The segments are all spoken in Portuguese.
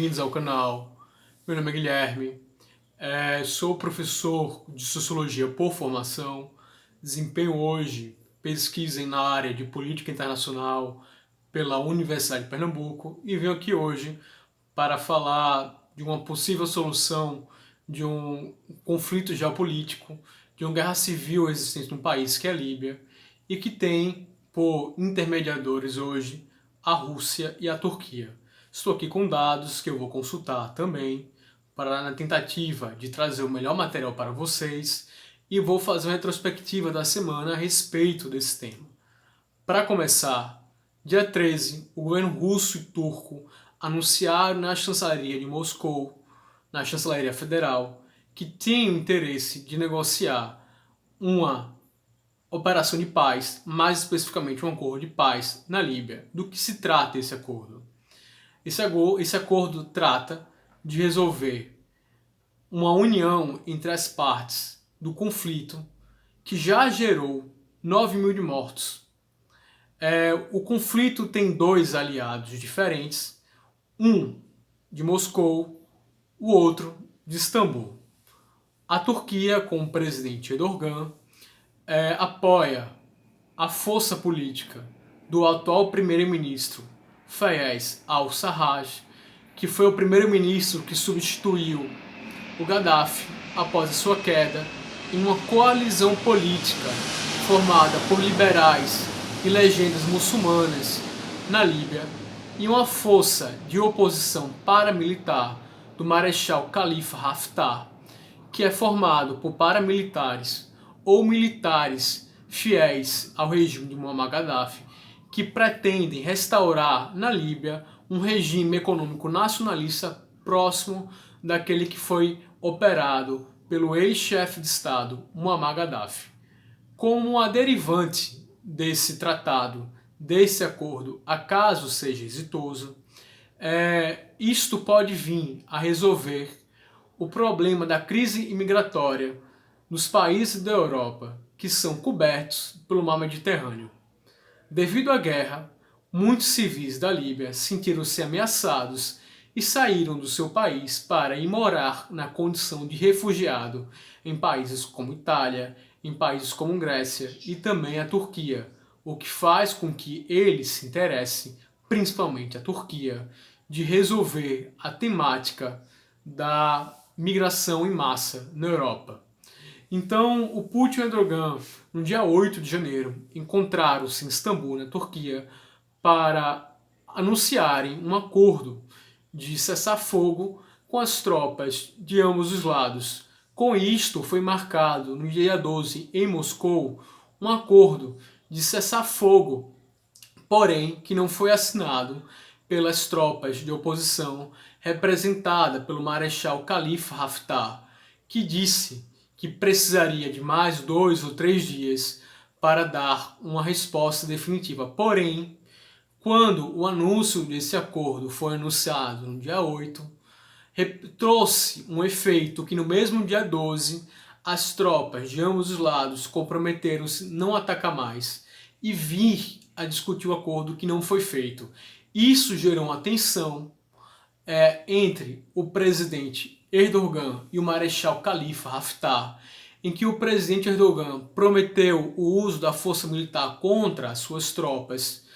Bem-vindos ao canal. Meu nome é Guilherme, sou professor de Sociologia por formação, desempenho hoje pesquisa na área de Política Internacional pela Universidade de Pernambuco e venho aqui hoje para falar de uma possível solução de um conflito geopolítico, de uma guerra civil existente no país que é a Líbia e que tem por intermediadores hoje a Rússia e a Turquia. Estou aqui com dados que eu vou consultar também, para na tentativa de trazer o melhor material para vocês, e vou fazer uma retrospectiva da semana a respeito desse tema. Para começar, dia 13, o governo russo e turco anunciaram na chancelaria de Moscou, na chancelaria federal, que tinham interesse de negociar uma operação de paz, mais especificamente um acordo de paz na Líbia. Do que se trata esse acordo? Esse acordo trata de resolver uma união entre as partes do conflito que já gerou 9 mil de mortos. O conflito tem dois aliados diferentes, um de Moscou, o outro de Istambul. A Turquia, com o presidente Erdogan, apoia a força política do atual primeiro-ministro Fayez al-Sarraj, que foi o primeiro-ministro que substituiu o Gaddafi após a sua queda, em uma coalizão política formada por liberais e legendas muçulmanas na Líbia e uma força de oposição paramilitar do Marechal Khalifa Haftar, que é formado por paramilitares ou militares fiéis ao regime de Muammar Gaddafi, que pretendem restaurar na Líbia um regime econômico nacionalista próximo daquele que foi operado pelo ex-chefe de Estado Muammar Gaddafi. Como a derivante desse tratado, desse acordo, acaso seja exitoso, isto pode vir a resolver o problema da crise imigratória nos países da Europa que são cobertos pelo mar Mediterrâneo. Devido à guerra, muitos civis da Líbia sentiram-se ameaçados e saíram do seu país para ir morar na condição de refugiado em países como Itália, em países como Grécia e também a Turquia, o que faz com que eles se interessem, principalmente a Turquia, de resolver a temática da migração em massa na Europa. Então, o Putin e o Erdogan, no dia 8 de janeiro, encontraram-se em Istambul, na Turquia, para anunciarem um acordo de cessar-fogo com as tropas de ambos os lados. Com isto, foi marcado no dia 12, em Moscou, um acordo de cessar-fogo, porém que não foi assinado pelas tropas de oposição representada pelo Marechal Khalifa Haftar, que disse que precisaria de mais 2 ou 3 dias para dar uma resposta definitiva. Porém, quando o anúncio desse acordo foi anunciado no dia 8, trouxe um efeito que no mesmo dia 12 as tropas de ambos os lados comprometeram-se não atacar mais e vir a discutir o acordo que não foi feito. Isso gerou uma tensão entre o presidente Erdogan e o Marechal Khalifa Haftar, em que o presidente Erdogan prometeu o uso da força militar contra as suas tropas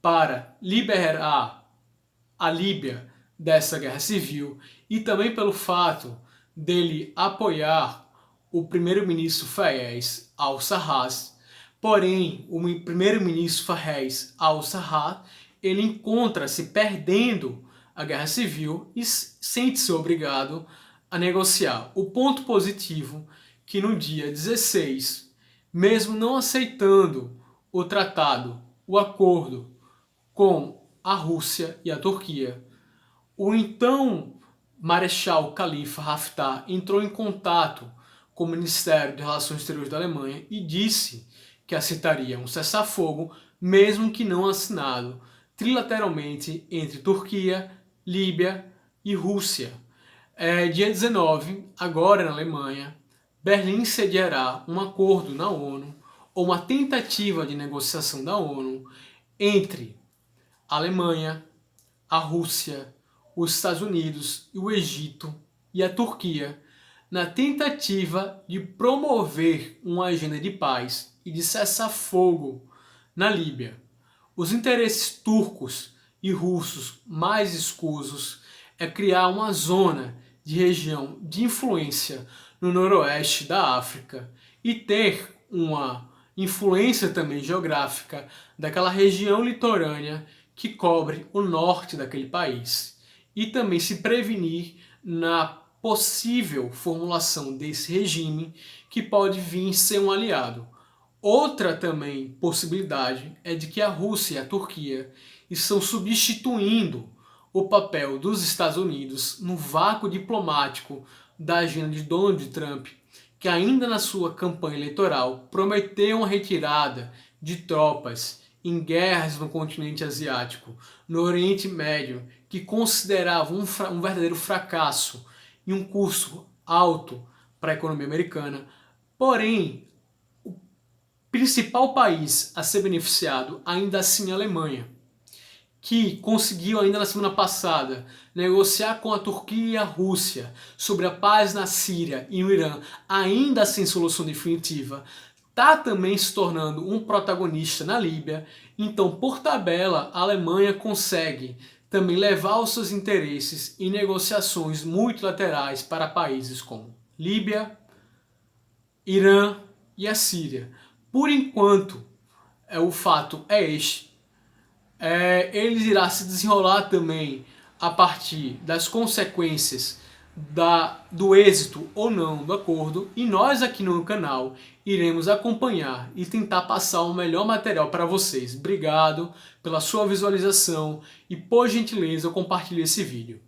para liberar a Líbia dessa guerra civil, e também pelo fato dele apoiar o primeiro-ministro Fayez al-Sarraj. Porém, o primeiro-ministro Fayez al-Sarraj ele encontra-se perdendo a guerra civil e sente-se obrigado a negociar. O ponto positivo que no dia 16, mesmo não aceitando o tratado, o acordo com a Rússia e a Turquia, o então Marechal Khalifa Haftar entrou em contato com o Ministério de Relações Exteriores da Alemanha e disse que aceitaria um cessar-fogo, mesmo que não assinado trilateralmente entre Turquia, Líbia e Rússia. Dia 19, agora na Alemanha, Berlim sediará um acordo na ONU, ou uma tentativa de negociação da ONU, entre a Alemanha, a Rússia, os Estados Unidos, o Egito e a Turquia na tentativa de promover uma agenda de paz e de cessar-fogo na Líbia. Os interesses turcos e russos mais escusos é criar uma zona de região de influência no noroeste da África e ter uma influência também geográfica daquela região litorânea que cobre o norte daquele país e também se prevenir na possível formulação desse regime que pode vir ser um aliado. Outra também possibilidade é de que a Rússia e a Turquia estão substituindo o papel dos Estados Unidos no vácuo diplomático da agenda de Donald Trump, que ainda na sua campanha eleitoral prometeu uma retirada de tropas em guerras no continente asiático, no Oriente Médio, que considerava um verdadeiro fracasso e um custo alto para a economia americana. Porém, o principal país a ser beneficiado ainda assim é a Alemanha, que conseguiu ainda na semana passada negociar com a Turquia e a Rússia sobre a paz na Síria e no Irã, ainda sem solução definitiva, está também se tornando um protagonista na Líbia. Então, por tabela, a Alemanha consegue também levar os seus interesses em negociações multilaterais para países como Líbia, Irã e a Síria. Por enquanto, o fato é este. Ele irá se desenrolar também a partir das consequências do êxito ou não do acordo, e nós aqui no canal iremos acompanhar e tentar passar o melhor material para vocês. Obrigado pela sua visualização e, por gentileza, compartilhe esse vídeo.